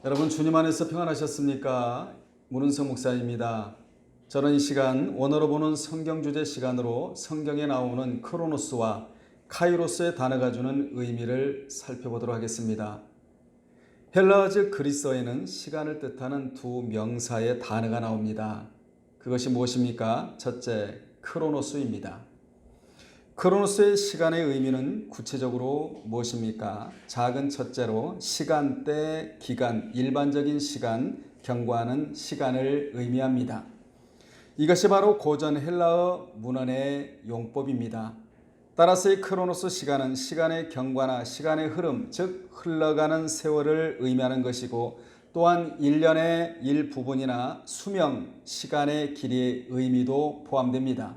여러분 주님 안에서 평안하셨습니까? 문은성 목사입니다. 저는 이 시간 원어로 보는 성경 주제 시간으로 성경에 나오는 크로노스와 카이로스의 단어가 주는 의미를 살펴보도록 하겠습니다. 헬라어 즉 그리스어에는 시간을 뜻하는 두 명사의 단어가 나옵니다. 그것이 무엇입니까? 첫째, 크로노스입니다. 크로노스의 시간의 의미는 구체적으로 무엇입니까? 작은 첫째로 시간대, 기간, 일반적인 시간, 경과하는 시간을 의미합니다. 이것이 바로 고전 헬라어 문헌의 용법입니다. 따라서 이 크로노스 시간은 시간의 경과나 시간의 흐름, 즉 흘러가는 세월을 의미하는 것이고 또한 1년의 일부분이나 수명, 시간의 길이의 의미도 포함됩니다.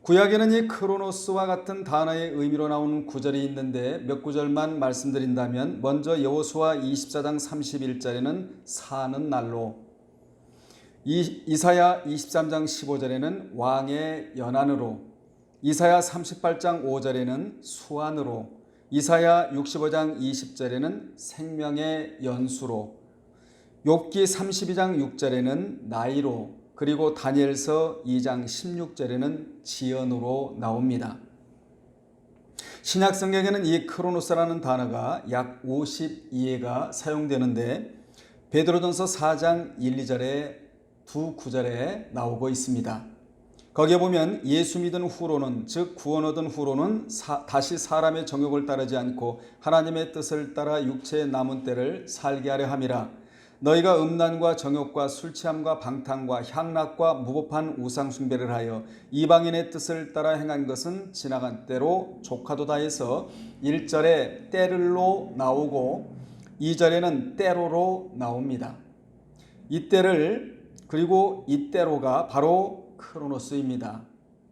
구약에는 이 크로노스와 같은 단어의 의미로 나오는 구절이 있는데 몇 구절만 말씀드린다면 먼저 여호수아 24장 31절에는 사는 날로, 이사야 23장 15절에는 왕의 연한으로, 이사야 38장 5절에는 수완으로, 이사야 65장 20절에는 생명의 연수로, 욥기 32장 6절에는 나이로, 그리고 다니엘서 2장 16절에는 지연으로 나옵니다. 신약 성경에는 이 크로노스라는 단어가 약 52회가 사용되는데 베드로전서 4장 1, 2절에 두 구절에 나오고 있습니다. 거기에 보면 예수 믿은 후로는, 즉 구원 얻은 후로는 다시 사람의 정욕을 따르지 않고 하나님의 뜻을 따라 육체의 남은 때를 살게 하려 함이라. 너희가 음란과 정욕과 술취함과 방탕과 향락과 무법한 우상 숭배를 하여 이방인의 뜻을 따라 행한 것은 지나간 때로 족하도다 해서 1절에 때를로 나오고 2절에는 때로로 나옵니다. 이 때를, 그리고 이 때로가 바로 크로노스입니다.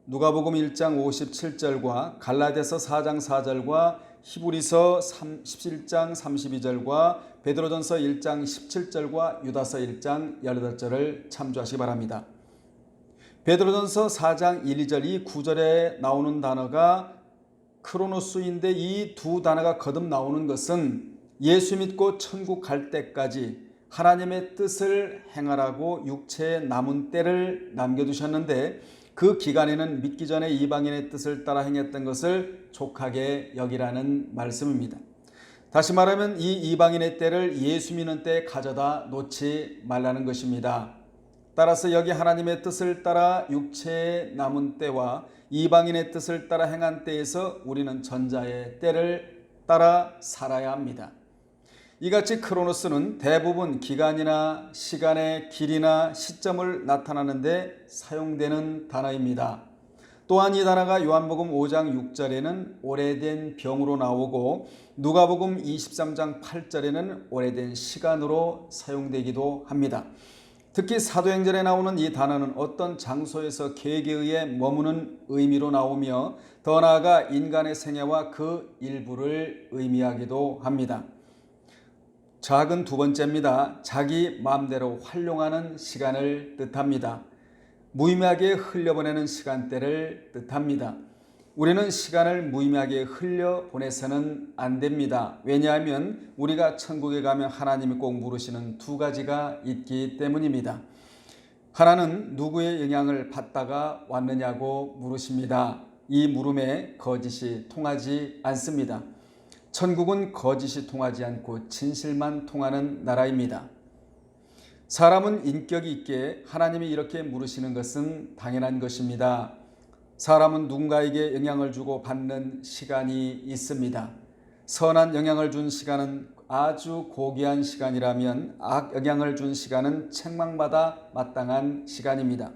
누가복음 1장 57절과 갈라디아서 4장 4절과 히브리서 17장 32절과 베드로전서 1장 17절과 유다서 1장 18절을 참조하시기 바랍니다. 베드로전서 4장 1, 2절 이 구절에 나오는 단어가 크로노스인데 이 두 단어가 거듭 나오는 것은 예수 믿고 천국 갈 때까지 하나님의 뜻을 행하라고 육체의 남은 때를 남겨두셨는데 그 기간에는 믿기 전에 이방인의 뜻을 따라 행했던 것을 족하게 여기라는 말씀입니다. 다시 말하면 이 이방인의 때를 예수 믿는 때에 가져다 놓지 말라는 것입니다. 따라서 여기 하나님의 뜻을 따라 육체의 남은 때와 이방인의 뜻을 따라 행한 때에서 우리는 전자의 때를 따라 살아야 합니다. 이같이 크로노스는 대부분 기간이나 시간의 길이나 시점을 나타내는 데 사용되는 단어입니다. 또한 이 단어가 요한복음 5장 6절에는 오래된 병으로 나오고 누가복음 23장 8절에는 오래된 시간으로 사용되기도 합니다. 특히 사도행전에 나오는 이 단어는 어떤 장소에서 계획에 의해 머무는 의미로 나오며 더 나아가 인간의 생애와 그 일부를 의미하기도 합니다. 작은 두 번째입니다. 자기 마음대로 활용하는 시간을 뜻합니다. 무의미하게 흘려보내는 시간대를 뜻합니다. 우리는 시간을 무의미하게 흘려보내서는 안 됩니다. 왜냐하면 우리가 천국에 가면 하나님이 꼭 물으시는 두 가지가 있기 때문입니다. 하나는 누구의 영향을 받다가 왔느냐고 물으십니다. 이 물음에 거짓이 통하지 않습니다. 천국은 거짓이 통하지 않고 진실만 통하는 나라입니다. 사람은 인격이 있게 하나님이 이렇게 물으시는 것은 당연한 것입니다. 사람은 누군가에게 영향을 주고 받는 시간이 있습니다. 선한 영향을 준 시간은 아주 고귀한 시간이라면 악 영향을 준 시간은 책망받아 마땅한 시간입니다.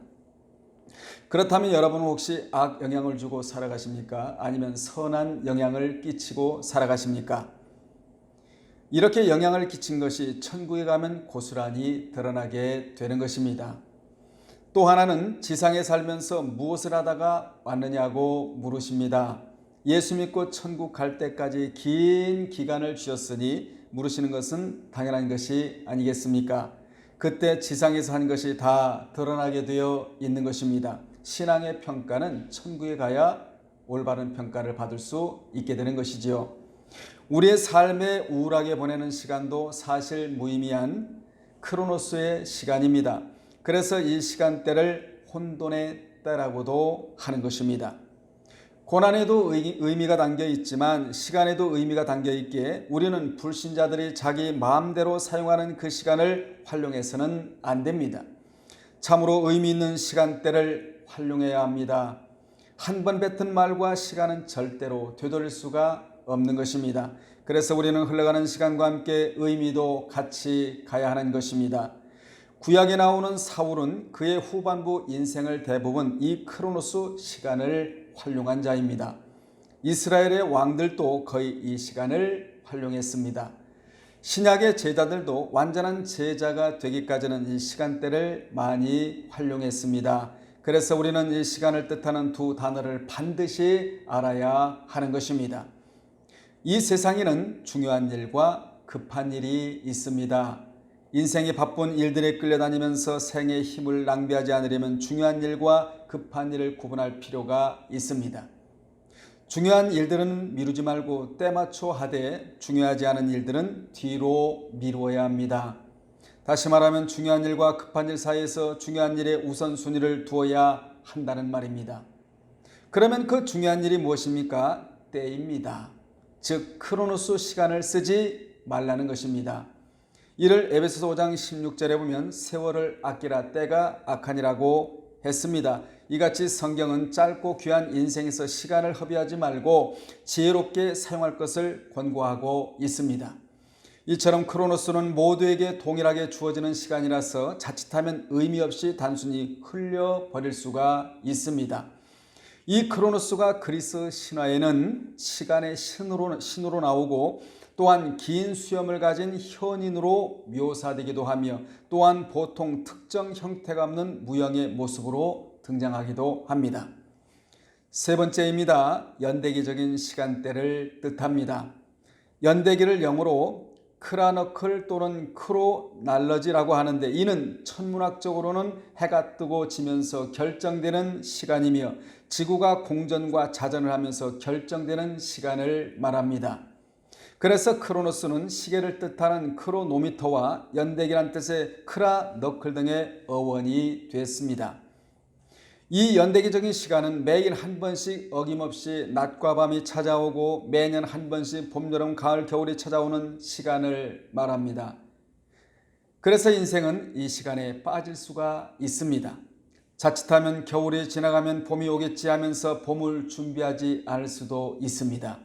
그렇다면 여러분은 혹시 악 영향을 주고 살아가십니까? 아니면 선한 영향을 끼치고 살아가십니까? 이렇게 영향을 끼친 것이 천국에 가면 고스란히 드러나게 되는 것입니다. 또 하나는 지상에 살면서 무엇을 하다가 왔느냐고 물으십니다. 예수 믿고 천국 갈 때까지 긴 기간을 주셨으니 물으시는 것은 당연한 것이 아니겠습니까? 그때 지상에서 한 것이 다 드러나게 되어 있는 것입니다. 신앙의 평가는 천국에 가야 올바른 평가를 받을 수 있게 되는 것이지요. 우리의 삶에 우울하게 보내는 시간도 사실 무의미한 크로노스의 시간입니다. 그래서 이 시간대를 혼돈의 때라고도 하는 것입니다. 고난에도 의미가 담겨 있지만 시간에도 의미가 담겨 있기에 우리는 불신자들이 자기 마음대로 사용하는 그 시간을 활용해서는 안 됩니다. 참으로 의미 있는 시간대를 활용해야 합니다. 한 번 뱉은 말과 시간은 절대로 되돌릴 수가 없는 것입니다. 그래서 우리는 흘러가는 시간과 함께 의미도 같이 가야 하는 것입니다. 구약에 나오는 사울은 그의 후반부 인생을 대부분 이 크로노스 시간을 활용한 자입니다. 이스라엘의 왕들도 거의 이 시간을 활용했습니다. 신약의 제자들도 완전한 제자가 되기까지는 이 시간대를 많이 활용했습니다. 그래서 우리는 이 시간을 뜻하는 두 단어를 반드시 알아야 하는 것입니다. 이 세상에는 중요한 일과 급한 일이 있습니다. 인생의 바쁜 일들에 끌려다니면서 생의 힘을 낭비하지 않으려면 중요한 일과 급한 일을 구분할 필요가 있습니다. 중요한 일들은 미루지 말고 때맞춰 하되 중요하지 않은 일들은 뒤로 미루어야 합니다. 다시 말하면 중요한 일과 급한 일 사이에서 중요한 일에 우선순위를 두어야 한다는 말입니다. 그러면 그 중요한 일이 무엇입니까? 때입니다. 즉 크로노스 시간을 쓰지 말라는 것입니다. 이를 에베소서 5장 16절에 보면 세월을 아끼라 때가 악하니라고 했습니다. 이같이 성경은 짧고 귀한 인생에서 시간을 허비하지 말고 지혜롭게 사용할 것을 권고하고 있습니다. 이처럼 크로노스는 모두에게 동일하게 주어지는 시간이라서 자칫하면 의미 없이 단순히 흘려버릴 수가 있습니다. 이 크로노스가 그리스 신화에는 시간의 신으로 나오고 또한 긴 수염을 가진 현인으로 묘사되기도 하며 또한 보통 특정 형태가 없는 무형의 모습으로 등장하기도 합니다. 세 번째입니다. 연대기적인 시간대를 뜻합니다. 연대기를 영어로 크라너클 또는 크로날러지라고 하는데 이는 천문학적으로는 해가 뜨고 지면서 결정되는 시간이며 지구가 공전과 자전을 하면서 결정되는 시간을 말합니다. 그래서 크로노스는 시계를 뜻하는 크로노미터와 연대기란 뜻의 크라너클 등의 어원이 됐습니다. 이 연대기적인 시간은 매일 한 번씩 어김없이 낮과 밤이 찾아오고 매년 한 번씩 봄, 여름, 가을, 겨울이 찾아오는 시간을 말합니다. 그래서 인생은 이 시간에 빠질 수가 있습니다. 자칫하면 겨울이 지나가면 봄이 오겠지 하면서 봄을 준비하지 않을 수도 있습니다.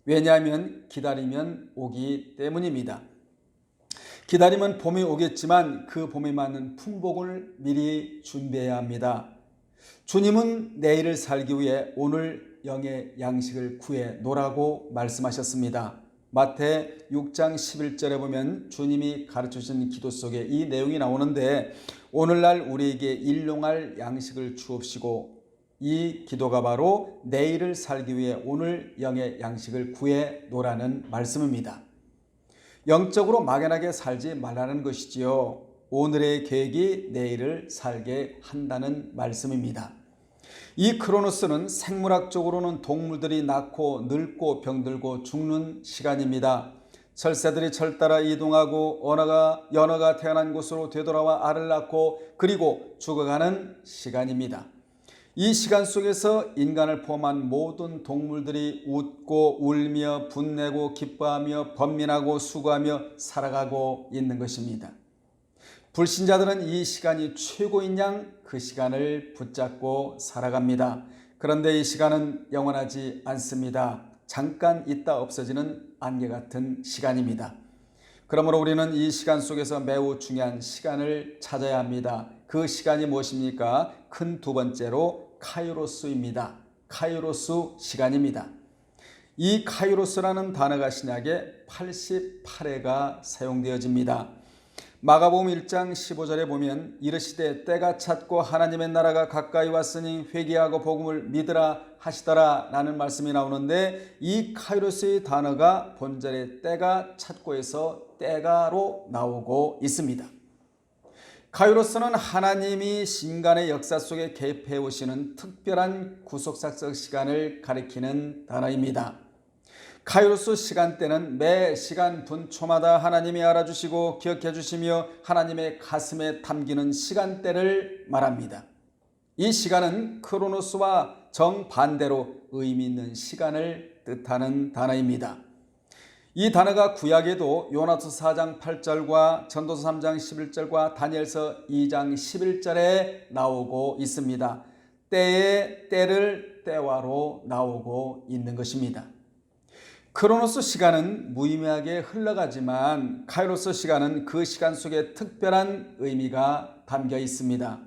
왜냐하면 기다리면 오기 때문입니다. 기다리면 봄이 오겠지만 그 봄에 맞는 품복을 미리 준비해야 합니다. 주님은 내일을 살기 위해 오늘 영의 양식을 구해 놓으라고 말씀하셨습니다. 마태 6장 11절에 보면 주님이 가르쳐주신 기도 속에 이 내용이 나오는데 오늘날 우리에게 일용할 양식을 주옵시고 이 기도가 바로 내일을 살기 위해 오늘 영의 양식을 구해 놓으라는 말씀입니다. 영적으로 막연하게 살지 말라는 것이지요. 오늘의 계획이 내일을 살게 한다는 말씀입니다. 이 크로노스는 생물학적으로는 동물들이 낳고 늙고 병들고 죽는 시간입니다. 철새들이 철 따라 이동하고 연어가 태어난 곳으로 되돌아와 알을 낳고 그리고 죽어가는 시간입니다. 이 시간 속에서 인간을 포함한 모든 동물들이 웃고 울며 분내고 기뻐하며 번민하고 수고하며 살아가고 있는 것입니다. 불신자들은 이 시간이 최고인 양 그 시간을 붙잡고 살아갑니다. 그런데 이 시간은 영원하지 않습니다. 잠깐 있다 없어지는 안개 같은 시간입니다. 그러므로 우리는 이 시간 속에서 매우 중요한 시간을 찾아야 합니다. 그 시간이 무엇입니까? 큰 두 번째로 카이로스입니다. 카이로스 시간입니다. 이 카이로스라는 단어가 신약에 88회가 사용되어집니다. 마가복음 1장 15절에 보면 이르시되 때가 찼고 하나님의 나라가 가까이 왔으니 회개하고 복음을 믿으라 하시더라 라는 말씀이 나오는데 이 카이로스의 단어가 본절에 때가 찼고에서 때가로 나오고 있습니다. 카이로스는 하나님이 인간의 역사 속에 개입해 오시는 특별한 구속작적 시간을 가리키는 단어입니다. 카이로스 시간대는 매 시간 분초마다 하나님이 알아주시고 기억해 주시며 하나님의 가슴에 담기는 시간대를 말합니다. 이 시간은 크로노스와 정반대로 의미 있는 시간을 뜻하는 단어입니다. 이 단어가 구약에도 요나서 4장 8절과 전도서 3장 11절과 다니엘서 2장 11절에 나오고 있습니다. 때의 때를 때와로 나오고 있는 것입니다. 크로노스 시간은 무의미하게 흘러가지만 카이로스 시간은 그 시간 속에 특별한 의미가 담겨 있습니다.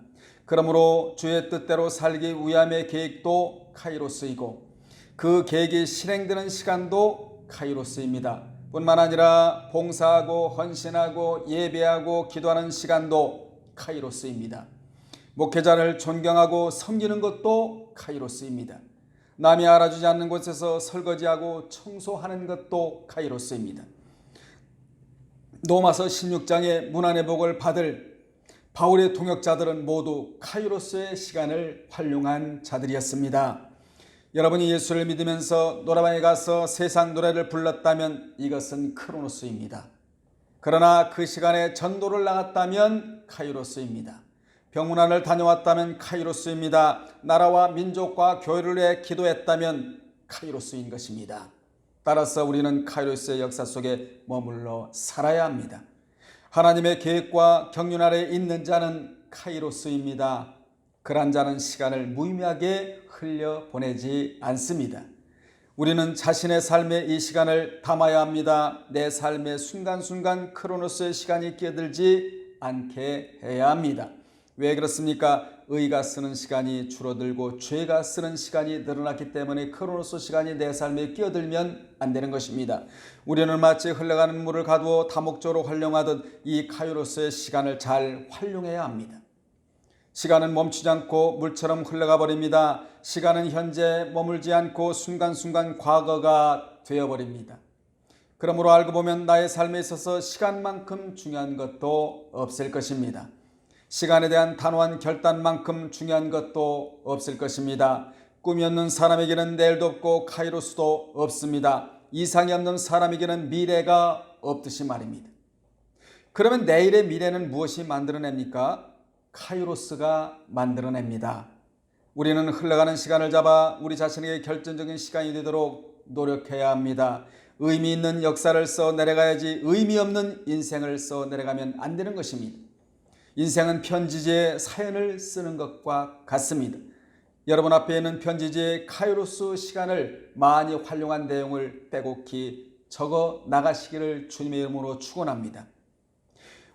그러므로 주의 뜻대로 살기 위함의 계획도 카이로스이고 그 계획이 실행되는 시간도 카이로스입니다. 뿐만 아니라 봉사하고 헌신하고 예배하고 기도하는 시간도 카이로스입니다. 목회자를 존경하고 섬기는 것도 카이로스입니다. 남이 알아주지 않는 곳에서 설거지하고 청소하는 것도 카이로스입니다. 로마서 16장의 문안의 복을 받을 바울의 동역자들은 모두 카이로스의 시간을 활용한 자들이었습니다. 여러분이 예수를 믿으면서 노래방에 가서 세상 노래를 불렀다면 이것은 크로노스입니다. 그러나 그 시간에 전도를 나갔다면 카이로스입니다. 병문안을 다녀왔다면 카이로스입니다. 나라와 민족과 교회를 위해 기도했다면 카이로스인 것입니다. 따라서 우리는 카이로스의 역사 속에 머물러 살아야 합니다. 하나님의 계획과 경륜 아래 있는 자는 카이로스입니다. 그런 자는 시간을 무의미하게 흘려보내지 않습니다. 우리는 자신의 삶의 이 시간을 담아야 합니다. 내 삶의 순간순간 크로노스의 시간이 끼어들지 않게 해야 합니다. 왜 그렇습니까? 의가 쓰는 시간이 줄어들고 죄가 쓰는 시간이 늘어났기 때문에 크로노스 시간이 내 삶에 끼어들면 안 되는 것입니다. 우리는 마치 흘러가는 물을 가두어 다목적으로 활용하듯 이 카이로스의 시간을 잘 활용해야 합니다. 시간은 멈추지 않고 물처럼 흘러가 버립니다. 시간은 현재 머물지 않고 순간순간 과거가 되어버립니다. 그러므로 알고 보면 나의 삶에 있어서 시간만큼 중요한 것도 없을 것입니다. 시간에 대한 단호한 결단만큼 중요한 것도 없을 것입니다. 꿈이 없는 사람에게는 내일도 없고 카이로스도 없습니다. 이상이 없는 사람에게는 미래가 없듯이 말입니다. 그러면 내일의 미래는 무엇이 만들어냅니까? 카이로스가 만들어냅니다. 우리는 흘러가는 시간을 잡아 우리 자신에게 결정적인 시간이 되도록 노력해야 합니다. 의미 있는 역사를 써 내려가야지 의미 없는 인생을 써 내려가면 안 되는 것입니다. 인생은 편지지에 사연을 쓰는 것과 같습니다. 여러분 앞에 있는 편지지에 카이로스 시간을 많이 활용한 내용을 빼곡히 적어 나가시기를 주님의 이름으로 축원합니다.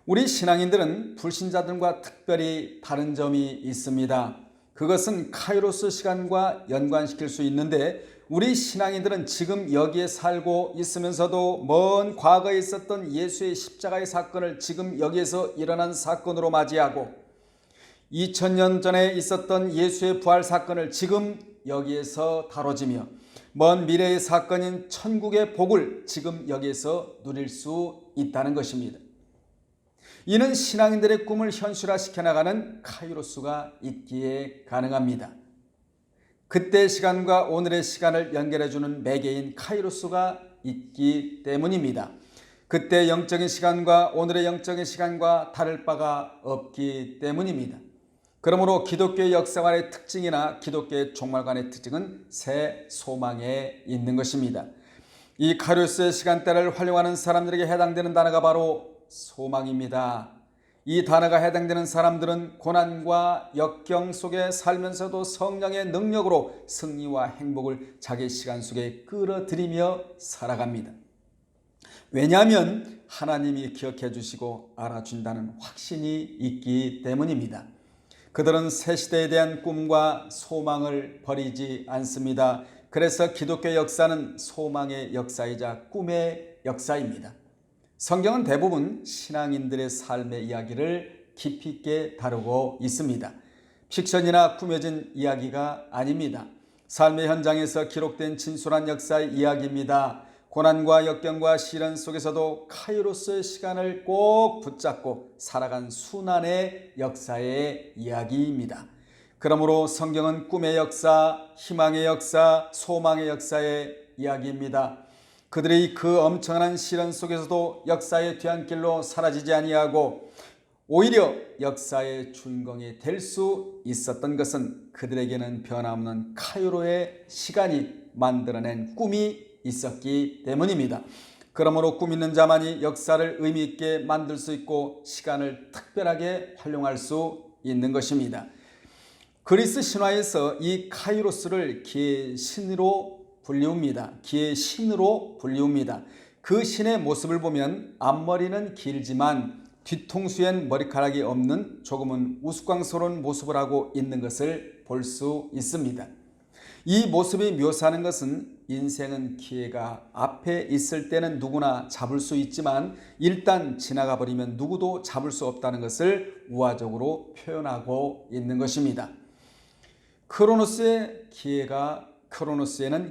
우리 신앙인들은 불신자들과 특별히 다른 점이 있습니다. 그것은 카이로스 시간과 연관시킬 수 있는데 우리 신앙인들은 지금 여기에 살고 있으면서도 먼 과거에 있었던 예수의 십자가의 사건을 지금 여기에서 일어난 사건으로 맞이하고 2000년 전에 있었던 예수의 부활 사건을 지금 여기에서 다뤄지며 먼 미래의 사건인 천국의 복을 지금 여기에서 누릴 수 있다는 것입니다. 이는 신앙인들의 꿈을 현실화시켜 나가는 카이로스가 있기에 가능합니다. 그때의 시간과 오늘의 시간을 연결해주는 매개인 카이로스가 있기 때문입니다. 그때의 영적인 시간과 오늘의 영적인 시간과 다를 바가 없기 때문입니다. 그러므로 기독교의 역사관의 특징이나 기독교의 종말관의 특징은 새 소망에 있는 것입니다. 이 카이로스의 시간대를 활용하는 사람들에게 해당되는 단어가 바로 소망입니다. 이 단어가 해당되는 사람들은 고난과 역경 속에 살면서도 성령의 능력으로 승리와 행복을 자기 시간 속에 끌어들이며 살아갑니다. 왜냐하면 하나님이 기억해 주시고 알아준다는 확신이 있기 때문입니다. 그들은 새 시대에 대한 꿈과 소망을 버리지 않습니다. 그래서 기독교 역사는 소망의 역사이자 꿈의 역사입니다. 성경은 대부분 신앙인들의 삶의 이야기를 깊이 있게 다루고 있습니다. 픽션이나 꾸며진 이야기가 아닙니다. 삶의 현장에서 기록된 진솔한 역사의 이야기입니다. 고난과 역경과 시련 속에서도 카이로스의 시간을 꼭 붙잡고 살아간 순환의 역사의 이야기입니다. 그러므로 성경은 꿈의 역사, 희망의 역사, 소망의 역사의 이야기입니다. 그들이 그 엄청난 시련 속에서도 역사의 뒤안길로 사라지지 아니하고 오히려 역사의 주인공이 될 수 있었던 것은 그들에게는 변함없는 카이로의 시간이 만들어낸 꿈이 있었기 때문입니다. 그러므로 꿈 있는 자만이 역사를 의미 있게 만들 수 있고 시간을 특별하게 활용할 수 있는 것입니다. 그리스 신화에서 이 카이로스를 기의 신으로 불리웁니다. 기의 신으로 불리웁니다. 그 신의 모습을 보면 앞머리는 길지만 뒤통수엔 머리카락이 없는 조금은 우스꽝스러운 모습을 하고 있는 것을 볼 수 있습니다. 이 모습이 묘사하는 것은 인생은 기회가 앞에 있을 때는 누구나 잡을 수 있지만 일단 지나가 버리면 누구도 잡을 수 없다는 것을 우화적으로 표현하고 있는 것입니다. 크로노스에는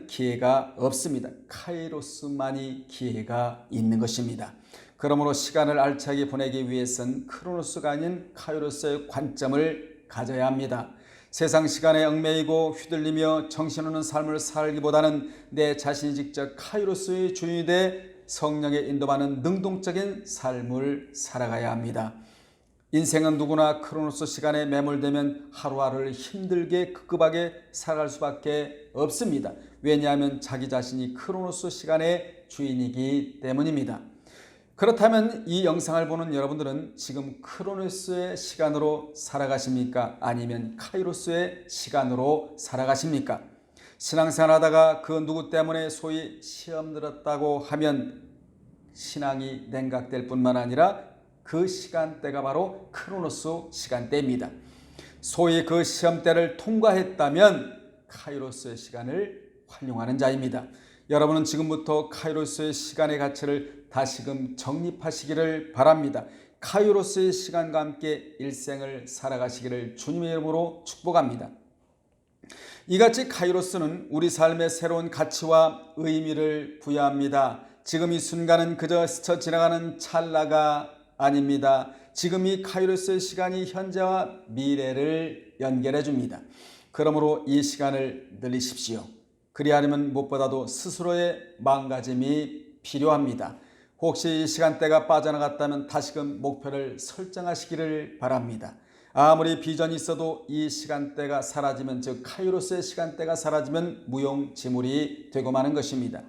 기회가 없습니다. 카이로스만이 기회가 있는 것입니다. 그러므로 시간을 알차게 보내기 위해서는 크로노스가 아닌 카이로스의 관점을 가져야 합니다. 세상 시간에 얽매이고 휘둘리며 정신없는 삶을 살기보다는 내 자신이 직접 카이로스의 주인이 돼 성령의 인도받는 능동적인 삶을 살아가야 합니다. 인생은 누구나 크로노스 시간에 매몰되면 하루하루를 힘들게 급급하게 살아갈 수밖에 없습니다. 왜냐하면 자기 자신이 크로노스 시간의 주인이기 때문입니다. 그렇다면 이 영상을 보는 여러분들은 지금 크로노스의 시간으로 살아가십니까? 아니면 카이로스의 시간으로 살아가십니까? 신앙생활 하다가 그 누구 때문에 소위 시험 들었다고 하면 신앙이 냉각될 뿐만 아니라 그 시간대가 바로 크로노스 시간대입니다. 소위 그 시험대를 통과했다면 카이로스의 시간을 활용하는 자입니다. 여러분은 지금부터 카이로스의 시간의 가치를 다시금 정립하시기를 바랍니다. 카이로스의 시간과 함께 일생을 살아가시기를 주님의 이름으로 축복합니다. 이같이 카이로스는 우리 삶의 새로운 가치와 의미를 부여합니다. 지금 이 순간은 그저 스쳐 지나가는 찰나가 아닙니다. 지금 이 카이로스의 시간이 현재와 미래를 연결해 줍니다. 그러므로 이 시간을 늘리십시오. 그리하려면 무엇보다도 스스로의 마음가짐이 필요합니다. 혹시 이 시간대가 빠져나갔다면 다시금 목표를 설정하시기를 바랍니다. 아무리 비전이 있어도 이 시간대가 사라지면, 즉 카이로스의 시간대가 사라지면 무용지물이 되고 마는 것입니다.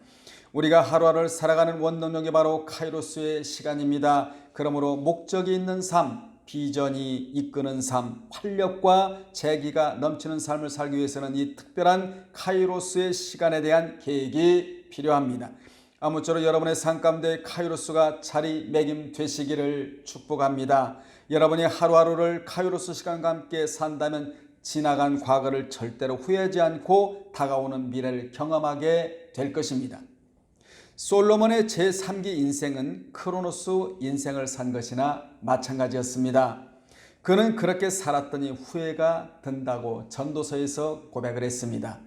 우리가 하루하루를 살아가는 원동력이 바로 카이로스의 시간입니다. 그러므로 목적이 있는 삶, 비전이 이끄는 삶, 활력과 재기가 넘치는 삶을 살기 위해서는 이 특별한 카이로스의 시간에 대한 계획이 필요합니다. 아무쪼록 여러분의 삶 가운데 카이로스가 자리매김되시기를 축복합니다. 여러분이 하루하루를 카이로스 시간과 함께 산다면 지나간 과거를 절대로 후회하지 않고 다가오는 미래를 경험하게 될 것입니다. 솔로몬의 제3기 인생은 크로노스 인생을 산 것이나 마찬가지였습니다. 그는 그렇게 살았더니 후회가 든다고 전도서에서 고백을 했습니다.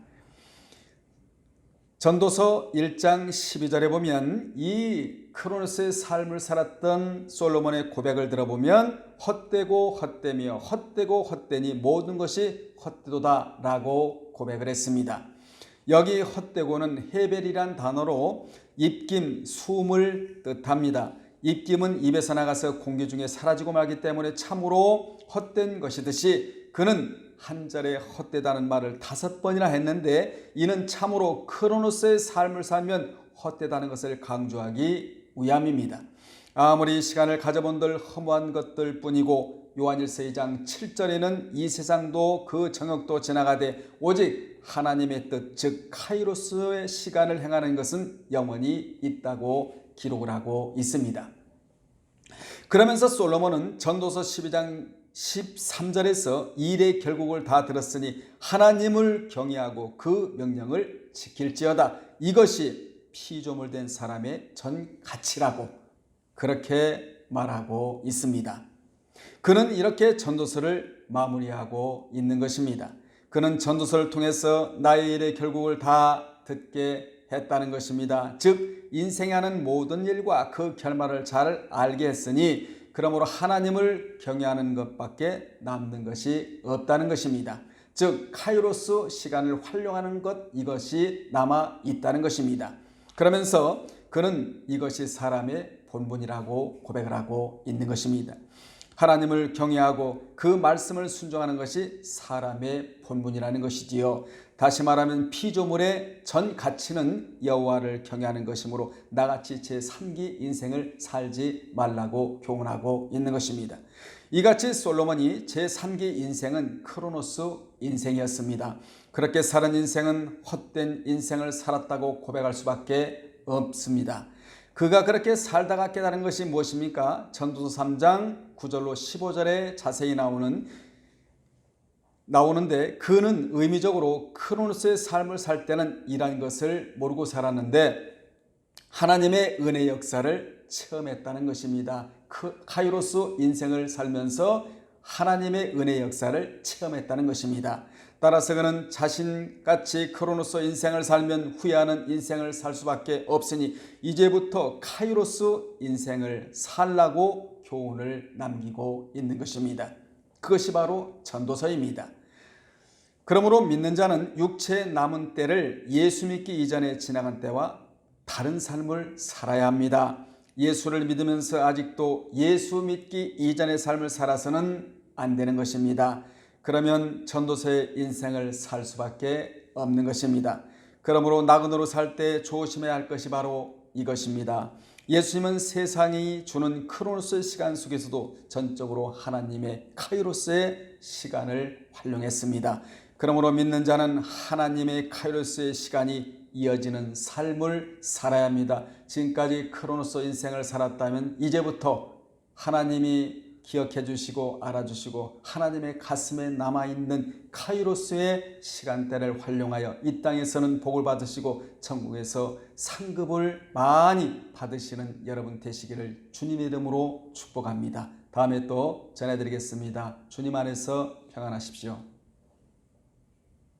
전도서 1장 12절에 보면 이 크로노스의 삶을 살았던 솔로몬의 고백을 들어보면 헛되고 헛되며 헛되고 헛되니 모든 것이 헛되도다 라고 고백을 했습니다. 여기 헛되고는 헤벨이란 단어로 입김, 숨을 뜻합니다. 입김은 입에서 나가서 공기 중에 사라지고 말기 때문에 참으로 헛된 것이듯이 그는 한 절에 헛되다는 말을 5번이나 했는데 이는 참으로 크로노스의 삶을 살면 헛되다는 것을 강조하기 위함입니다. 아무리 시간을 가져본들 허무한 것들 뿐이고 요한일서 2장 7절에는 이 세상도 그 정욕도 지나가되 오직 하나님의 뜻, 즉 카이로스의 시간을 행하는 것은 영원히 있다고 기록을 하고 있습니다. 그러면서 솔로몬은 전도서 12장 13절에서 일의 결국을 다 들었으니 하나님을 경외하고 그 명령을 지킬지어다. 이것이 피조물 된 사람의 전 가치라고 그렇게 말하고 있습니다. 그는 이렇게 전도서를 마무리하고 있는 것입니다. 그는 전도서를 통해서 나의 일의 결국을 다 듣게 했다는 것입니다. 즉 인생에 하는 모든 일과 그 결말을 잘 알게 했으니 그러므로 하나님을 경외하는 것밖에 남는 것이 없다는 것입니다. 즉 카이로스 시간을 활용하는 것, 이것이 남아 있다는 것입니다. 그러면서 그는 이것이 사람의 본분이라고 고백을 하고 있는 것입니다. 하나님을 경외하고 그 말씀을 순종하는 것이 사람의 본분이라는 것이지요. 다시 말하면 피조물의 전 가치는 여호와를 경외하는 것이므로 나같이 제3기 인생을 살지 말라고 교훈하고 있는 것입니다. 이같이 솔로몬이 제3기 인생은 크로노스 인생이었습니다. 그렇게 사는 인생은 헛된 인생을 살았다고 고백할 수밖에 없습니다. 그가 그렇게 살다가 깨달은 것이 무엇입니까? 전도서 3장 9절로 15절에 자세히 나오는데 그는 의미적으로 크로노스의 삶을 살 때는 이란 것을 모르고 살았는데 하나님의 은혜 역사를 체험했다는 것입니다. 카이로스 인생을 살면서 하나님의 은혜 역사를 체험했다는 것입니다. 따라서 그는 자신같이 크로노스 인생을 살면 후회하는 인생을 살 수밖에 없으니 이제부터 카이로스 인생을 살라고 교훈을 남기고 있는 것입니다. 그것이 바로 전도서입니다. 그러므로 믿는 자는 육체의 남은 때를 예수 믿기 이전에 지나간 때와 다른 삶을 살아야 합니다. 예수를 믿으면서 아직도 예수 믿기 이전의 삶을 살아서는 안 되는 것입니다. 그러면 전도서의 인생을 살 수밖에 없는 것입니다. 그러므로 나그네로 살 때 조심해야 할 것이 바로 이것입니다. 예수님은 세상이 주는 크로노스의 시간 속에서도 전적으로 하나님의 카이로스의 시간을 활용했습니다. 그러므로 믿는 자는 하나님의 카이로스의 시간이 이어지는 삶을 살아야 합니다. 지금까지 크로노스 인생을 살았다면 이제부터 하나님이 기억해 주시고 알아주시고 하나님의 가슴에 남아있는 카이로스의 시간대를 활용하여 이 땅에서는 복을 받으시고 천국에서 상급을 많이 받으시는 여러분 되시기를 주님의 이름으로 축복합니다. 다음에 또 전해드리겠습니다. 주님 안에서 평안하십시오.